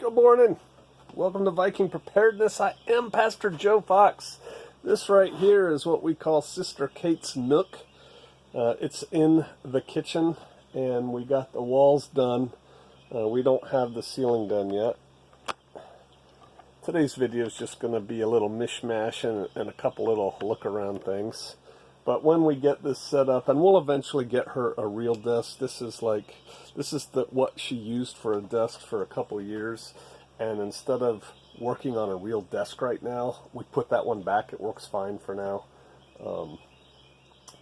Good morning. Welcome to Viking Preparedness. I am Pastor Joe Fox. This right here is what we call Sister Kate's Nook. It's in the kitchen, and we got the walls done. We don't have the ceiling done yet. Today's video is just going to be a little mishmash and a couple little look around things. But when we get this set up, and we'll eventually get her a real desk. This is what she used for a desk for a couple years. And instead of working on a real desk right now, we put that one back. It works fine for now.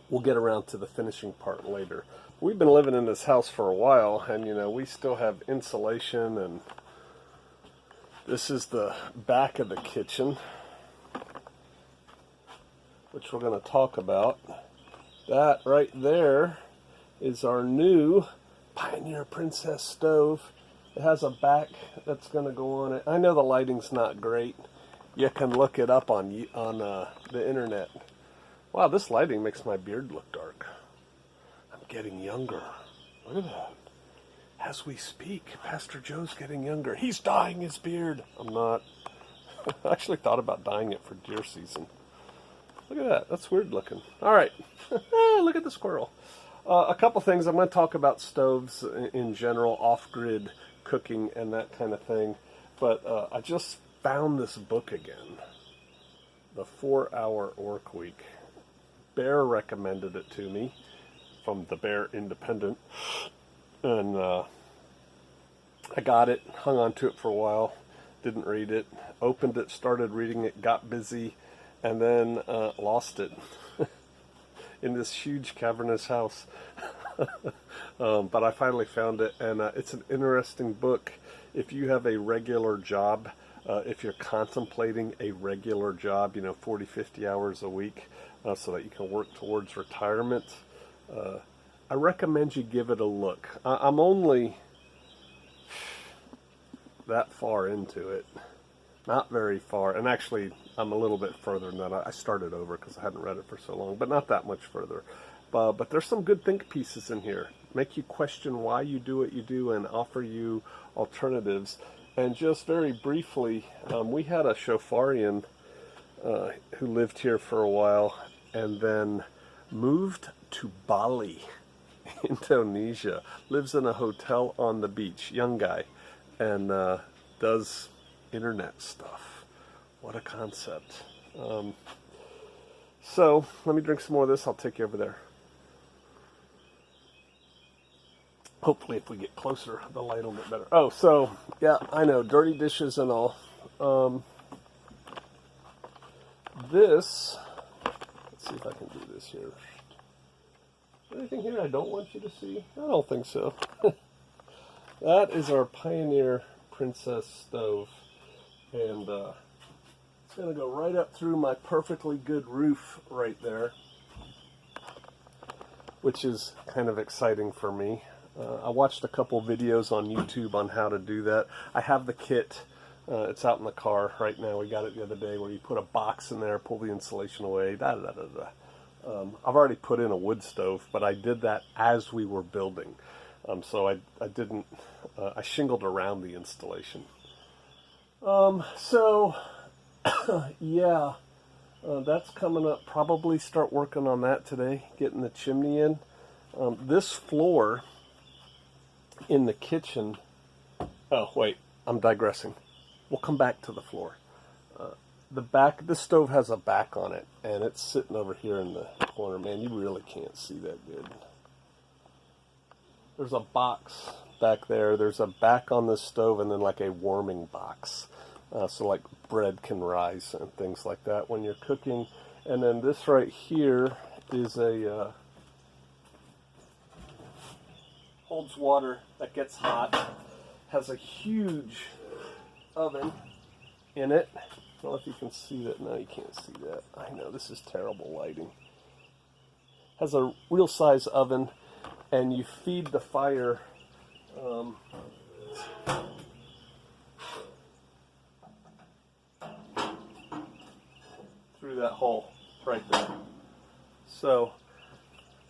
We'll get around to the finishing part later. We've been living in this house for a while, and we still have insulation, and this is the back of the kitchen, which we're going to talk about. That right there is our new Pioneer Princess stove. It has a back that's going to go on it. I know the lighting's not great. You can look it up on the internet. Wow, this lighting makes my beard look dark. I'm getting younger. Look at that. As we speak, Pastor Joe's getting younger. He's dyeing his beard. I'm not. I actually thought about dyeing it for deer season. Look at that. That's weird looking. All right. Look at the squirrel. A couple things. I'm going to talk about stoves in general, off-grid cooking and that kind of thing. But I just found this book again, The 4-Hour Work Week. Bear recommended it to me from the Bear Independent. And I got it, hung on to it for a while, didn't read it, opened it, started reading it, got busy, and then lost it in this huge cavernous house. But I finally found it, and it's an interesting book. If you have a regular job, if you're contemplating a regular job, 40, 50 hours a week, so that you can work towards retirement, I recommend you give it a look. I'm only that far into it. Not very far. And actually, I'm a little bit further than that. I started over because I hadn't read it for so long, but not that much further. But there's some good think pieces in here. Make you question why you do what you do and offer you alternatives. And just very briefly, we had a Shofarian who lived here for a while and then moved to Bali, Indonesia. Lives in a hotel on the beach. Young guy. And does internet stuff. What a concept. So, let me drink some more of this. I'll take you over there. Hopefully, if we get closer, the light will get better. Oh, so, yeah, I know, dirty dishes and all. Let's see if I can do this here. Is there anything here I don't want you to see? I don't think so. That is our Pioneer Princess stove. And it's going to go right up through my perfectly good roof right there, which is kind of exciting for me. I watched a couple videos on YouTube on how to do that. I have the kit. It's out in the car right now. We got it the other day where you put a box in there, pull the insulation away, I've already put in a wood stove, but I did that as we were building. So I didn't, I shingled around the installation. Yeah, that's coming up. Probably start working on that today, getting the chimney in. This floor in the kitchen, oh wait, I'm digressing. We'll come back to the floor. This stove has a back on it, and it's sitting over here in the corner. Man, you really can't see that good. There's a box back there. There's a back on this stove and then like a warming box. So like bread can rise and things like that when you're cooking. And then this right here is a, holds water that gets hot. Has a huge oven in it. I don't know if you can see that. No, you can't see that. I know, this is terrible lighting. Has a real size oven. And you feed the fire through that hole right there. So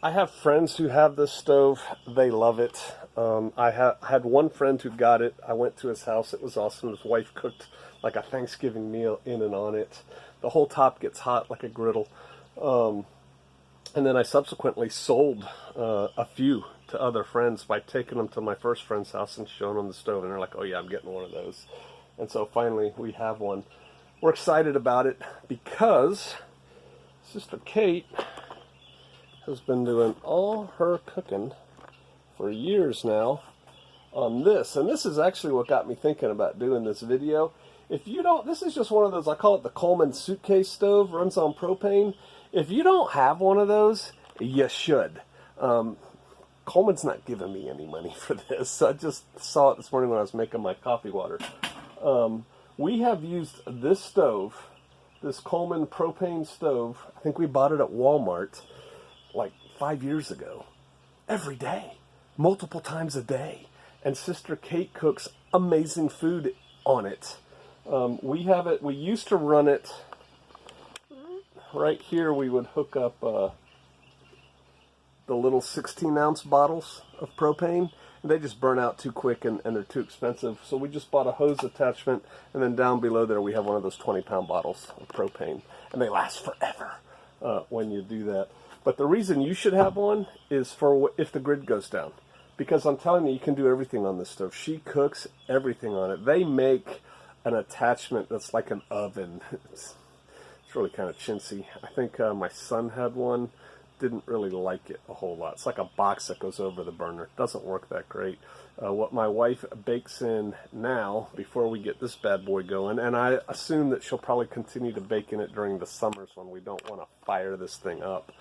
I have friends who have this stove. They love it. had one friend who got it. I went to his house. It was awesome. His wife cooked like a Thanksgiving meal in and on it. The whole top gets hot like a griddle. And then I subsequently sold a few to other friends by taking them to my first friend's house and showing them the stove. And they're like, oh yeah, I'm getting one of those. And so finally we have one. We're excited about it because Sister Kate has been doing all her cooking for years now on this. And this is actually what got me thinking about doing this video. If you don't, this is just one of those, I call it the Coleman suitcase stove, runs on propane. If you don't have one of those, you should. Coleman's not giving me any money for this. I just saw it this morning when I was making my coffee water. We have used this stove, this Coleman propane stove. I think we bought it at Walmart like 5 years ago. Every day, multiple times a day. And Sister Kate cooks amazing food on it. We have it, we used to run it right here. We would hook up the little 16-ounce bottles of propane. And they just burn out too quick and they're too expensive. So we just bought a hose attachment, and then down below there we have one of those 20-pound bottles of propane. And they last forever when you do that. But the reason you should have one is for if the grid goes down. Because I'm telling you, you can do everything on this stove. She cooks everything on it. They make an attachment that's like an oven. It's really kind of chintzy. I think my son had one. Didn't really like it a whole lot. It's like a box that goes over the burner. It doesn't work that great. What my wife bakes in now, before we get this bad boy going, and I assume that she'll probably continue to bake in it during the summers when we don't want to fire this thing up,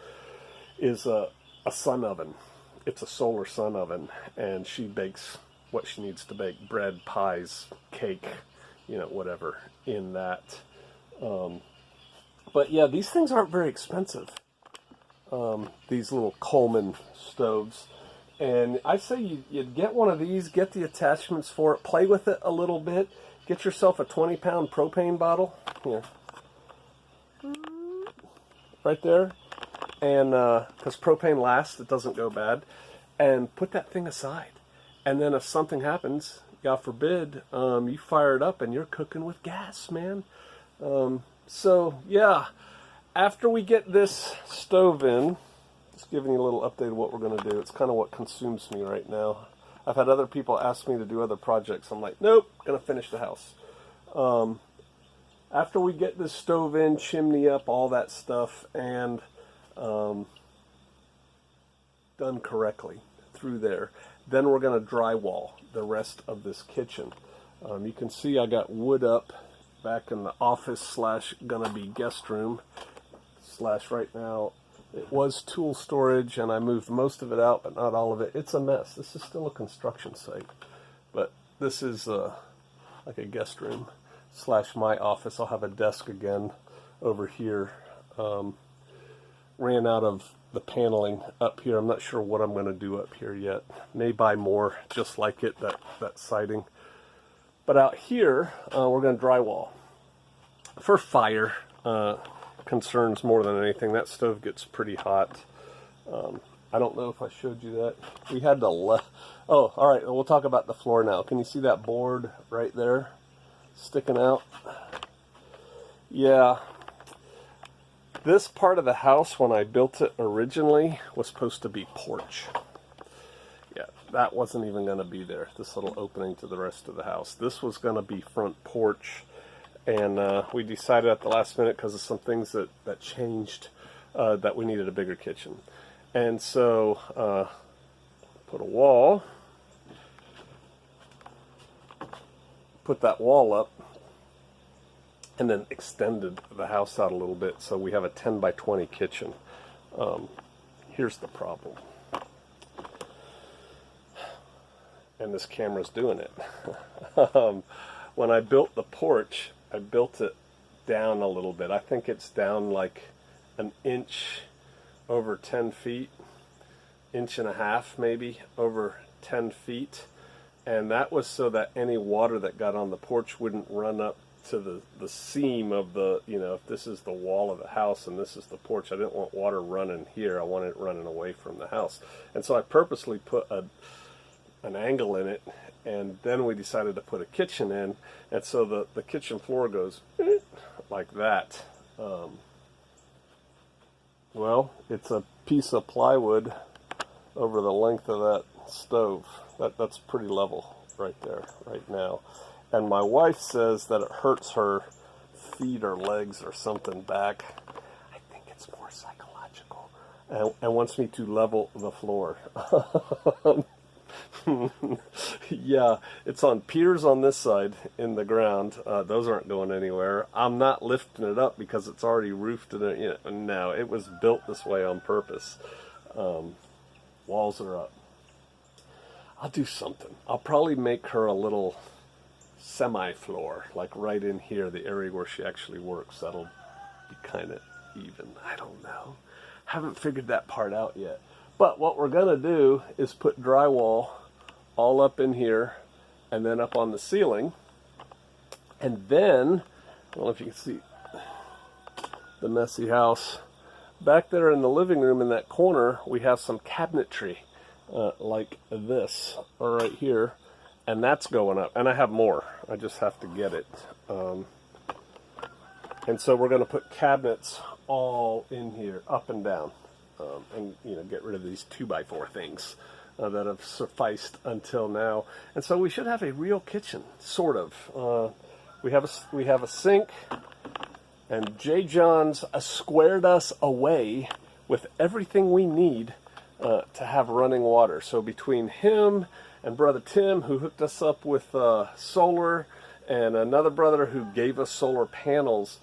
is a sun oven. It's a solar sun oven, and she bakes what she needs to bake: bread, pies, cake, you know, whatever in that. But yeah, these things aren't very expensive. These little Coleman stoves. And I say you'd get one of these, get the attachments for it, play with it a little bit, get yourself a 20-pound propane bottle. Here. Right there. And, because propane lasts, it doesn't go bad. And put that thing aside. And then if something happens, God forbid, you fire it up and you're cooking with gas, man. So, yeah. After we get this stove in, just giving you a little update of what we're going to do. It's kind of what consumes me right now. I've had other people ask me to do other projects. I'm like, nope, going to finish the house. After we get this stove in, chimney up, all that stuff, and done correctly through there, then we're going to drywall the rest of this kitchen. You can see I got wood up back in the office slash gonna be guest room slash right now. It was tool storage, and I moved most of it out, but not all of it. It's a mess. This is still a construction site, but this is like a guest room slash my office. I'll have a desk again over here. Ran out of the paneling up here. I'm not sure what I'm going to do up here yet. May buy more just like it, that siding. But out here, we're going to drywall. For fire concerns more than anything. That stove gets pretty hot. I don't know if I showed you that. We had to oh, all right. We'll talk about the floor now. Can you see that board right there sticking out? Yeah. This part of the house, when I built it originally, was supposed to be porch. Yeah, that wasn't even going to be there, this little opening to the rest of the house. This was going to be front porch, and we decided at the last minute, because of some things that changed, that we needed a bigger kitchen. And so, put a wall, put that wall up, and then extended the house out a little bit, so we have a 10 by 20 kitchen. Here's the problem. And this camera's doing it. When I built the porch, I built it down a little bit. I think it's down like an inch over 10 feet, inch and a half maybe over 10 feet. And that was so that any water that got on the porch wouldn't run up to the seam of the, you know, if this is the wall of the house and this is the porch, I didn't want water running here. I wanted it running away from the house. And so I purposely put a an angle in it, and then we decided to put a kitchen in, and so the kitchen floor goes like that. Well, it's a piece of plywood over the length of that stove. That's pretty level right there, right now. And my wife says that it hurts her feet or legs or something back. I think it's more psychological. And wants me to level the floor. Yeah, it's on piers on this side in the ground. Those aren't going anywhere. I'm not lifting it up because it's already roofed. No, it was built this way on purpose. Walls are up. I'll do something. I'll probably make her a little semi-floor, like right in here, the area where she actually works. That'll be kind of even. I don't know. Haven't figured that part out yet. But what we're going to do is put drywall all up in here and then up on the ceiling. And then, I don't know if you can see the messy house. Back there in the living room in that corner, we have some cabinetry like this right here. And that's going up. And I have more. I just have to get it. And so we're going to put cabinets all in here, up and down. And get rid of these 2x4 things that have sufficed until now. And so we should have a real kitchen, sort of. We have a sink, and J. John's squared us away with everything we need to have running water. So between him and Brother Tim, who hooked us up with solar, and another brother who gave us solar panels,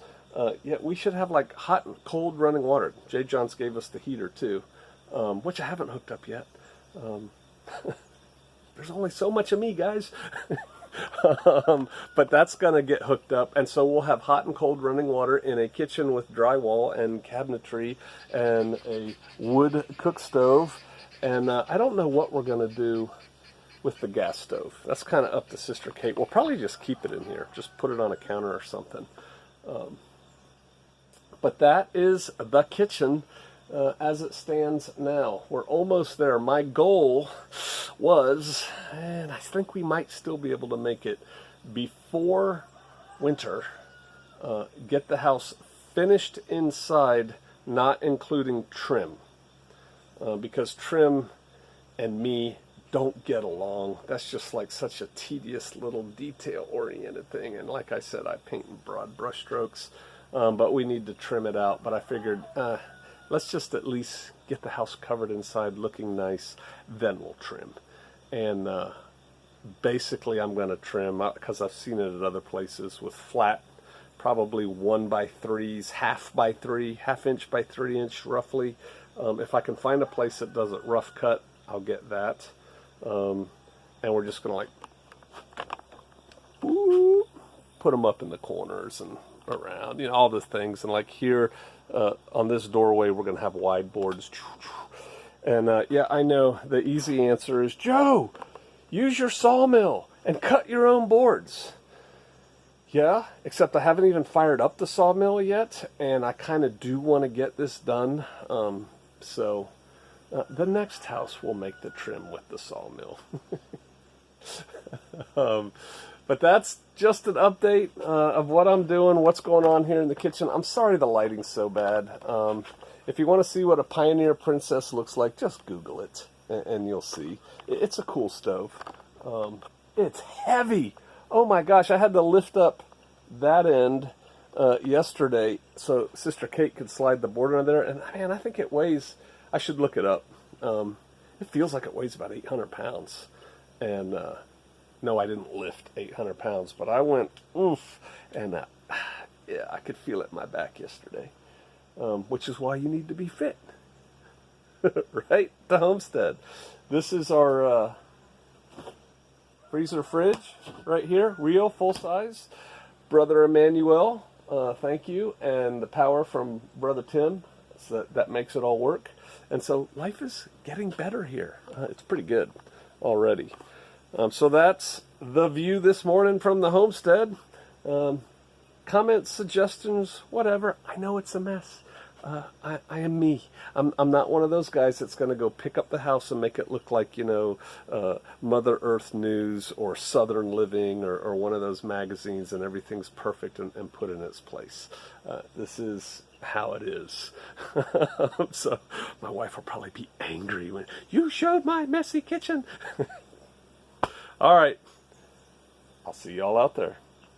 yeah, we should have like hot and cold running water. J. John's gave us the heater too, which I haven't hooked up yet. There's only so much of me, guys. But that's going to get hooked up, and so we'll have hot and cold running water in a kitchen with drywall and cabinetry and a wood cook stove. And I don't know what we're going to do with the gas stove. That's kind of up to Sister Kate. We'll probably just keep it in here. Just put it on a counter or something. But that is the kitchen as it stands now. We're almost there. My goal was, and I think we might still be able to make it before winter, get the house finished inside, not including trim. Because trim and me don't get along. That's just like such a tedious little detail-oriented thing. And like I said, I paint in broad brush strokes, but we need to trim it out. But I figured, let's just at least get the house covered inside looking nice, then we'll trim. And basically I'm going to trim, because I've seen it at other places, with flat, probably 1x3s, half inch by 3 inch roughly. If I can find a place that does it rough cut, I'll get that. And we're just going to put them up in the corners and around, all the things. And like here on this doorway, we're going to have wide boards. And yeah, I know the easy answer is, Joe, use your sawmill and cut your own boards. Yeah, except I haven't even fired up the sawmill yet, and I kind of do want to get this done. So the next house will make the trim with the sawmill. But that's just an update of what I'm doing, what's going on here in the kitchen. I'm sorry the lighting's so bad. If you want to see what a Pioneer Princess looks like, just Google it, and you'll see. It's a cool stove. It's heavy. Oh my gosh, I had to lift up that end yesterday so Sister Kate could slide the board under there. And man, I think it weighs, I should look it up. It feels like it weighs about 800 pounds. And no, I didn't lift 800 pounds, but I went, oof. And yeah, I could feel it in my back yesterday. Which is why you need to be fit. Right? The homestead. This is our freezer fridge right here, real full size. Brother Emmanuel, thank you, and the power from Brother Tim, so that makes it all work. And so life is getting better here. It's pretty good already. So that's the view this morning from the homestead. Comments, suggestions, whatever. I know it's a mess. I am me. I'm not one of those guys that's going to go pick up the house and make it look like, Mother Earth News or Southern Living or one of those magazines and everything's perfect and put in its place. This is how it is. So my wife will probably be angry when you showed my messy kitchen. All right. I'll see y'all out there.